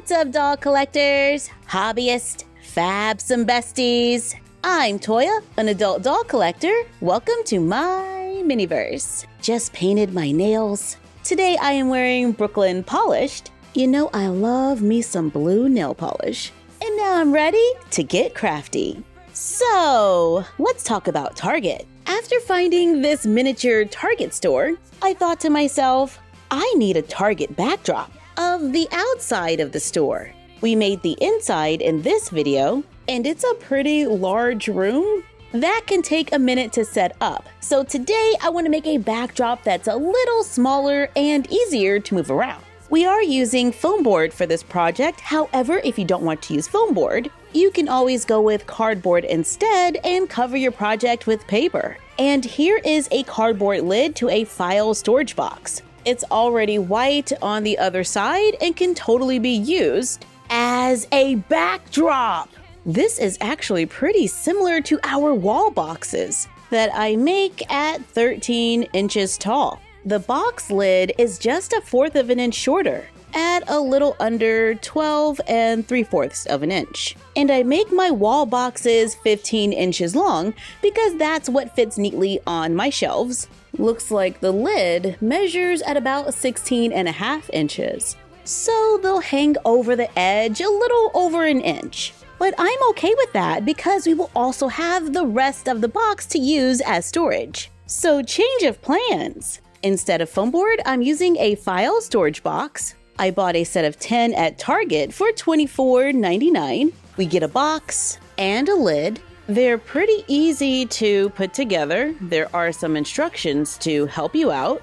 What's up, doll collectors, hobbyists, fabs, and besties? I'm Toya, an adult doll collector. Welcome to my miniverse. Just painted my nails. Today I am wearing Brooklyn Polished. You know I love me some blue nail polish. And now I'm ready to get crafty. So, let's talk about Target. After finding this miniature Target store, I thought to myself, I need a Target backdrop of the outside of the store. We made the inside in this video, and it's a pretty large room. That can take a minute to set up. So today I want to make a backdrop that's a little smaller and easier to move around. We are using foam board for this project. However, if you don't want to use foam board, you can always go with cardboard instead and cover your project with paper. And here is a cardboard lid to a file storage box. It's already white on the other side and can totally be used as a backdrop. This is actually pretty similar to our wall boxes that I make at 13 inches tall. The box lid is just 1/4 of an inch shorter, at a little under 12 3/4 of an inch. And I make my wall boxes 15 inches long because that's what fits neatly on my shelves. Looks like the lid measures at about 16.5 inches. So they'll hang over the edge a little over an inch. But I'm okay with that because we will also have the rest of the box to use as storage. So change of plans. Instead of foam board, I'm using a file storage box. I bought a set of 10 at Target for $24.99. We get a box and a lid. They're pretty easy to put together. There are some instructions to help you out.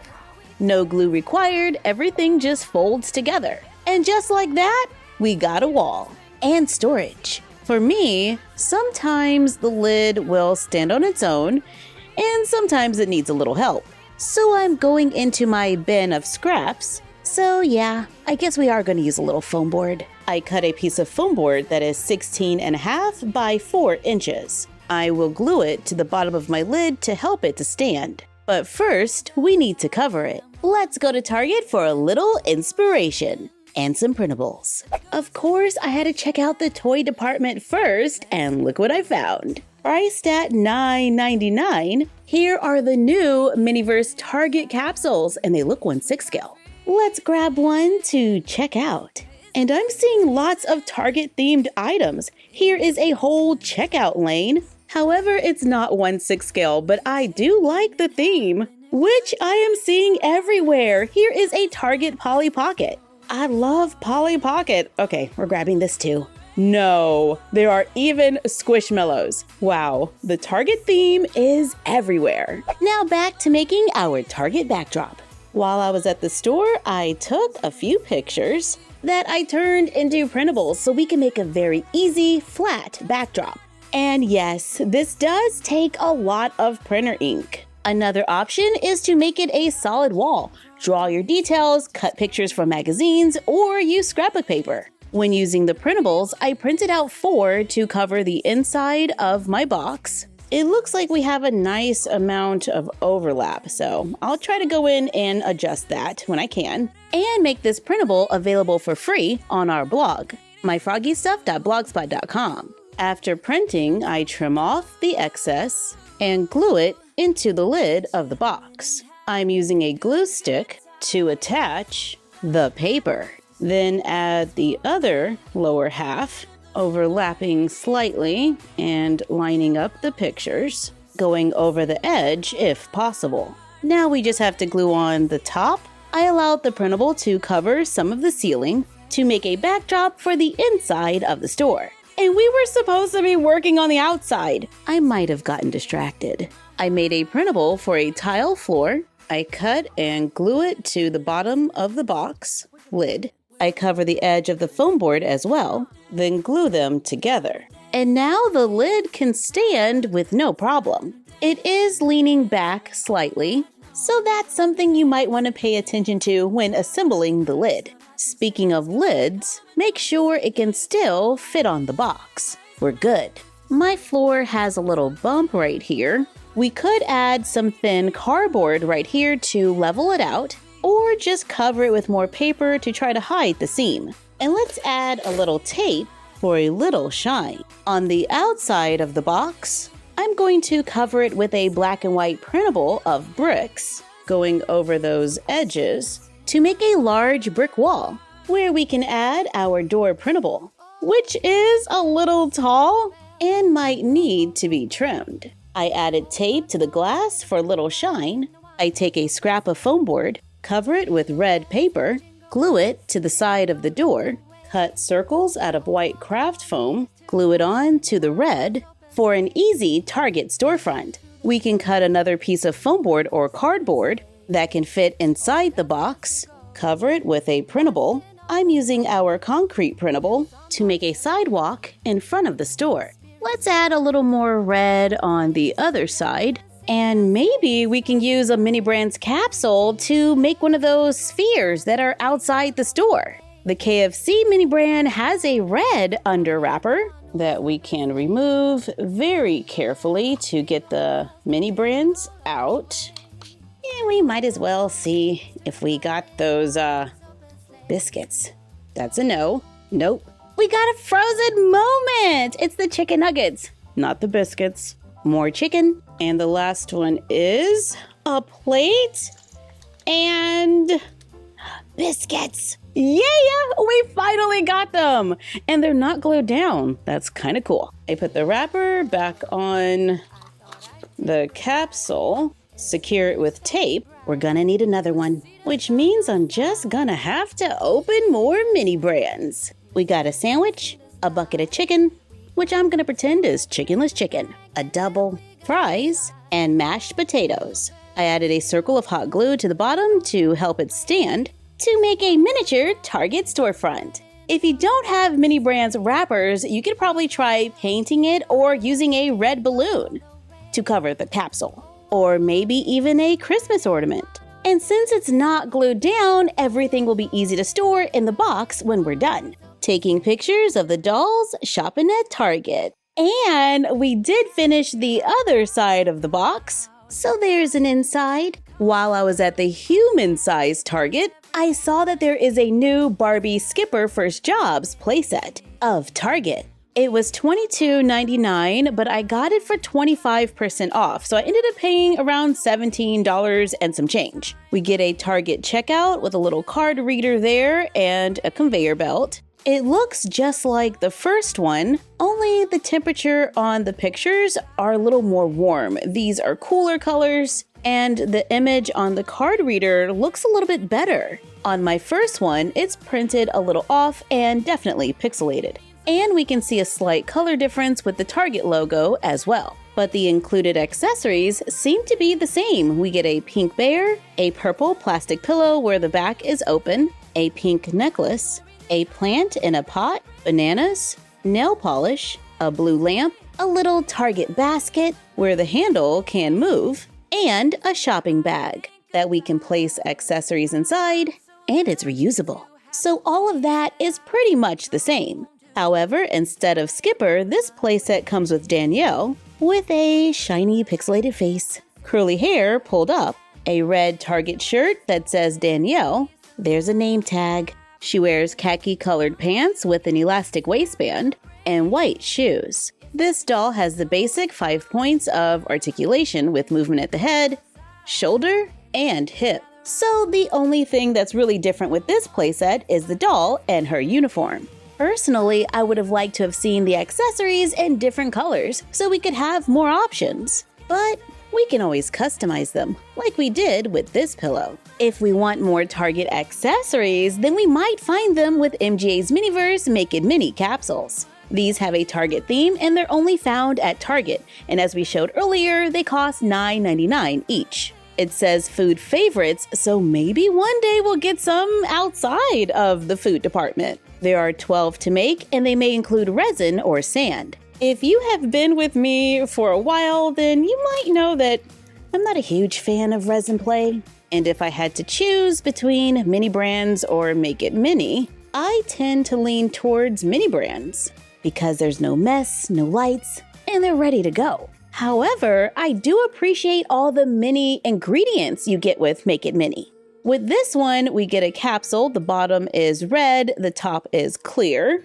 No glue required, everything just folds together. And just like that, we got a wall and storage. For me, sometimes the lid will stand on its own, and sometimes it needs a little help. So I'm going into my bin of scraps. So yeah, I guess we are going to use a little foam board. I cut a piece of foam board that is 16.5 by 4 inches. I will glue it to the bottom of my lid to help it to stand. But first, we need to cover it. Let's go to Target for a little inspiration and some printables. Of course, I had to check out the toy department first, and look what I found. Priced at $9.99, here are the new Miniverse Target capsules, and they look 1/6 scale. Let's grab one to check out. And I'm seeing lots of Target-themed items. Here is a whole checkout lane. However, it's not 1/6 scale, but I do like the theme, which I am seeing everywhere. Here is a Target Polly Pocket. I love Polly Pocket. Okay, we're grabbing this too. No, there are even Squishmallows. Wow, the Target theme is everywhere. Now back to making our Target backdrop. While I was at the store, I took a few pictures that I turned into printables so we can make a very easy, flat backdrop. And yes, this does take a lot of printer ink. Another option is to make it a solid wall. Draw your details, cut pictures from magazines, or use scrapbook paper. When using the printables, I printed out 4 to cover the inside of my box. It looks like we have a nice amount of overlap, so I'll try to go in and adjust that when I can, and make this printable available for free on our blog, MyFroggyStuff.blogspot.com. After printing, I trim off the excess and glue it into the lid of the box. I'm using a glue stick to attach the paper. Then add the other lower half, overlapping slightly and lining up the pictures, going over the edge if possible. Now we just have to glue on the top. I allowed the printable to cover some of the ceiling to make a backdrop for the inside of the store. And we were supposed to be working on the outside. I might have gotten distracted. I made a printable for a tile floor. I cut and glue it to the bottom of the box lid. I cover the edge of the foam board as well, then glue them together. And now the lid can stand with no problem. It is leaning back slightly, so that's something you might want to pay attention to when assembling the lid. Speaking of lids, make sure it can still fit on the box. We're good. My floor has a little bump right here. We could add some thin cardboard right here to level it out, or just cover it with more paper to try to hide the seam. And let's add a little tape for a little shine. On the outside of the box, I'm going to cover it with a black and white printable of bricks, going over those edges to make a large brick wall where we can add our door printable, which is a little tall and might need to be trimmed. I added tape to the glass for a little shine. I take a scrap of foam board, cover it with red paper, glue it to the side of the door, cut circles out of white craft foam, glue it on to the red for an easy target storefront. We can cut another piece of foam board or cardboard that can fit inside the box, cover it with a printable. I'm using our concrete printable to make a sidewalk in front of the store. Let's add a little more red on the other side. And maybe we can use a Mini Brands capsule to make one of those spheres that are outside the store. The KFC Mini Brand has a red under wrapper that we can remove very carefully to get the Mini Brands out. And we might as well see if we got those biscuits. That's a no. Nope. We got a frozen moment! It's the chicken nuggets, not the biscuits. More chicken. And the last one is a plate and biscuits. Yeah, we finally got them. And they're not glued down. That's kind of cool. I put the wrapper back on the capsule, secure it with tape. We're gonna need another one, which means I'm just gonna have to open more Mini Brands. We got a sandwich, a bucket of chicken, which I'm gonna pretend is chickenless chicken, a double, fries, and mashed potatoes. I added a circle of hot glue to the bottom to help it stand to make a miniature Target storefront. If you don't have Mini Brands wrappers, you could probably try painting it or using a red balloon to cover the capsule, or maybe even a Christmas ornament. And since it's not glued down, everything will be easy to store in the box when we're done. Taking pictures of the dolls shopping at Target. And we did finish the other side of the box, so there's an inside. While I was at the human-sized Target, I saw that there is a new Barbie Skipper First Jobs playset of Target. It was $22.99, but I got it for 25% off, so I ended up paying around $17 and some change. We get a Target checkout with a little card reader there and a conveyor belt. It looks just like the first one, only the temperature on the pictures are a little more warm. These are cooler colors, and the image on the card reader looks a little bit better. On my first one, it's printed a little off and definitely pixelated. And we can see a slight color difference with the Target logo as well. But the included accessories seem to be the same. We get a pink bear, a purple plastic pillow where the back is open, a pink necklace, a plant in a pot, bananas, nail polish, a blue lamp, a little Target basket where the handle can move, and a shopping bag that we can place accessories inside, and it's reusable. So all of that is pretty much the same. However, instead of Skipper, this playset comes with Danielle with a shiny pixelated face, curly hair pulled up, a red Target shirt that says Danielle, there's a name tag. She wears khaki-colored pants with an elastic waistband and white shoes. This doll has the basic 5 points of articulation with movement at the head, shoulder, and hip. So the only thing that's really different with this playset is the doll and her uniform. Personally, I would have liked to have seen the accessories in different colors so we could have more options. But we can always customize them, like we did with this pillow. If we want more Target accessories, then we might find them with MGA's Miniverse Make It Mini capsules. These have a Target theme and they're only found at Target, and as we showed earlier, they cost $9.99 each. It says food favorites, so maybe one day we'll get some outside of the food department. There are 12 to make, and they may include resin or sand. If you have been with me for a while, then you might know that I'm not a huge fan of resin play. And if I had to choose between Mini Brands or Make It Mini, I tend to lean towards Mini Brands because there's no mess, no lights, and they're ready to go. However, I do appreciate all the mini ingredients you get with Make It Mini. With this one, we get a capsule. The bottom is red, the top is clear.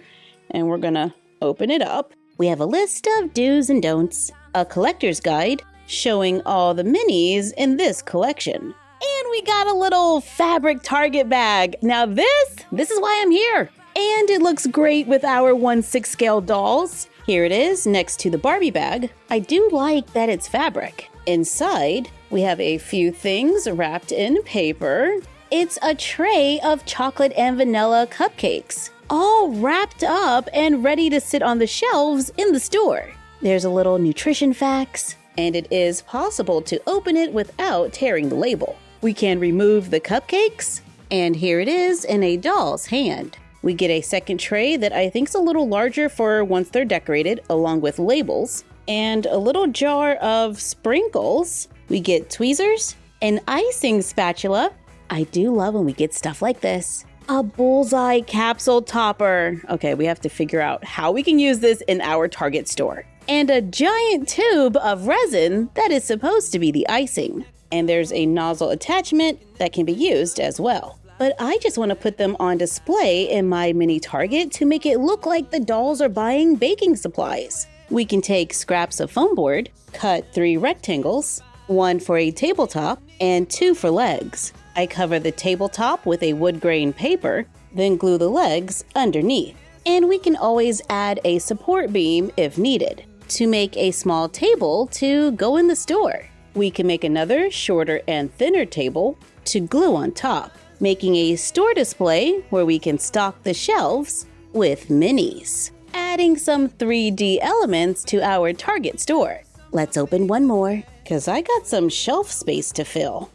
And we're gonna open it up. We have a list of do's and don'ts, a collector's guide showing all the minis in this collection. And we got a little fabric Target bag. Now this is why I'm here. And it looks great with our 1/6 scale dolls. Here it is next to the Barbie bag. I do like that it's fabric. Inside, we have a few things wrapped in paper. It's a tray of chocolate and vanilla cupcakes, all wrapped up and ready to sit on the shelves in the store. There's a little nutrition facts, and it is possible to open it without tearing the label. We can remove the cupcakes, and here it is in a doll's hand. We get a second tray that I think is a little larger for once they're decorated, along with labels, and a little jar of sprinkles. We get tweezers, an icing spatula. I do love when we get stuff like this. A bullseye capsule topper. Okay, we have to figure out how we can use this in our Target store. And a giant tube of resin that is supposed to be the icing. And there's a nozzle attachment that can be used as well. But I just want to put them on display in my mini Target to make it look like the dolls are buying baking supplies. We can take scraps of foam board, cut 3 rectangles, 1 for a tabletop, and 2 for legs. I cover the tabletop with a wood grain paper, then glue the legs underneath. And we can always add a support beam if needed to make a small table to go in the store. We can make another shorter and thinner table to glue on top, making a store display where we can stock the shelves with minis, adding some 3D elements to our Target store. Let's open one more, because I got some shelf space to fill.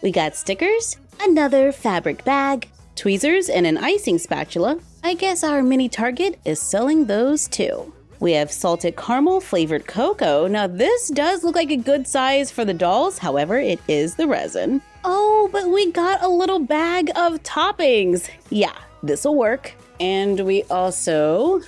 We got stickers, another fabric bag, tweezers, and an icing spatula. I guess our mini Target is selling those too. We have salted caramel flavored cocoa. Now this does look like a good size for the dolls, however, it is the resin. Oh, but we got a little bag of toppings. Yeah, this'll work. And we also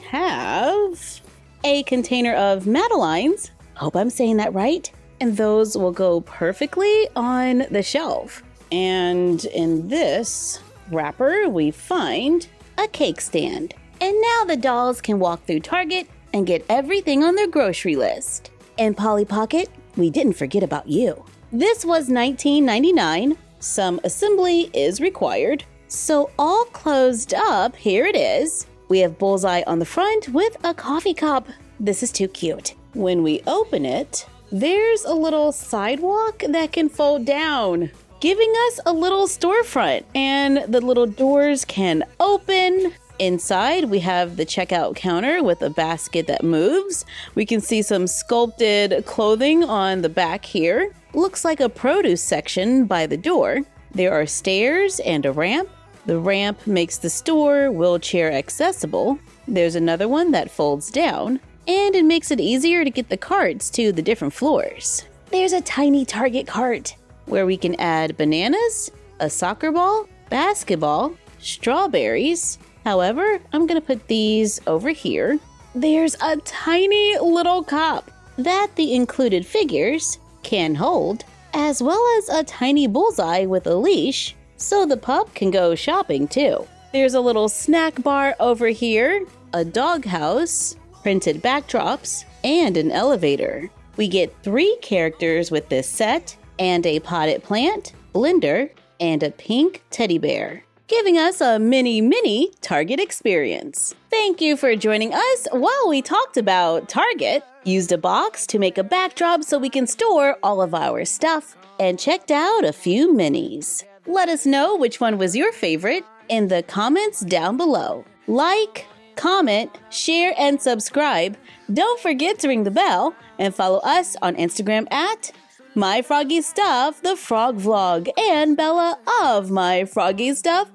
have a container of Madeleines. Hope I'm saying that right. And those will go perfectly on the shelf. And in this wrapper, we find a cake stand. And now the dolls can walk through Target and get everything on their grocery list. And Polly Pocket, we didn't forget about you. This was $19.99. Some assembly is required. So all closed up, here it is. We have Bullseye on the front with a coffee cup. This is too cute. When we open it, there's a little sidewalk that can fold down, giving us a little storefront, and the little doors can open. Inside, we have the checkout counter with a basket that moves. We can see some sculpted clothing on the back here. Looks like a produce section by the door. There are stairs and a ramp. The ramp makes the store wheelchair accessible. There's another one that folds down, and it makes it easier to get the carts to the different floors. There's a tiny Target cart where we can add bananas, a soccer ball, basketball, strawberries. However, I'm gonna put these over here. There's a tiny little cup that the included figures can hold, as well as a tiny bullseye with a leash, so the pup can go shopping too. There's a little snack bar over here, a doghouse, printed backdrops, and an elevator. We get 3 characters with this set, and a potted plant, blender, and a pink teddy bear, giving us a mini Target experience. Thank you for joining us while we talked about Target, used a box to make a backdrop so we can store all of our stuff, and checked out a few minis. Let us know which one was your favorite in the comments down below. Like, comment, share, and subscribe. Don't forget to ring the bell and follow us on Instagram at MyFroggyStuff, the Frog Vlog, and Bella of MyFroggyStuff.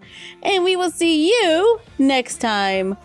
And we will see you next time.